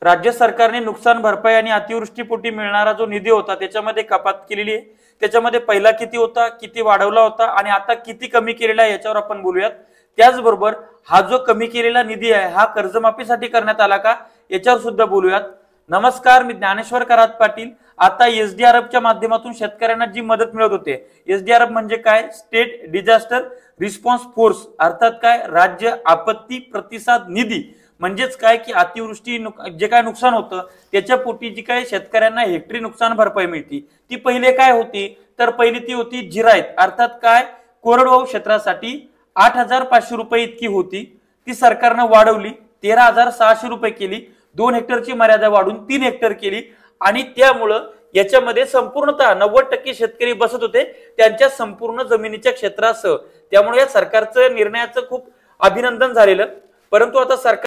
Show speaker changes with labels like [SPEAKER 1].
[SPEAKER 1] राज्य सरकारने नुकसान भरपाई आणि अतिवृष्टीपोटी मिळणारा जो निधी होता त्याच्यामध्ये कपात केलेली आहे। त्याच्यामध्ये पहिला किती होता, किती वाढवला होता आणि आता किती कमी केलेला आहे याच्यावर आपण बोलूयात। त्याचबरोबर हा जो कमी केलेला निधी आहे हा कर्जमाफीसाठी करण्यात आला का याच्यावर सुद्धा बोलूयात। नमस्कार, मी ज्ञानेश्वर करात पाटील। आता एसडीआरएफच्या माध्यमातून शेतकऱ्यांना जी मदत मिळत होते, एसडीआरएफ म्हणजे काय, स्टेट डिझास्टर रिस्पॉन्स फोर्स, अर्थात काय, राज्य आपत्ती प्रतिसाद निधी। म्हणजेच काय की अतिवृष्टी जे काय नुकसान होतं त्याच्या पोटी जी काय शेतकऱ्यांना हेक्टरी नुकसान भरपाई मिळती ती पहिले काय होती, तर पहिली ती होती जिरायत, अर्थात काय, कोरडवाहू क्षेत्रासाठी 8,500 रुपये इतकी होती। ती सरकारनं वाढवली, 13,600 रुपये केली। 2 हेक्टरची मर्यादा वाढून 3 हेक्टर केली आणि त्यामुळं याच्यामध्ये संपूर्णतः 90% शेतकरी बसत होते त्यांच्या संपूर्ण जमिनीच्या क्षेत्रासह। त्यामुळे या सरकारचं निर्णयाचं खूप अभिनंदन झालेलं। परंतु आता सरकार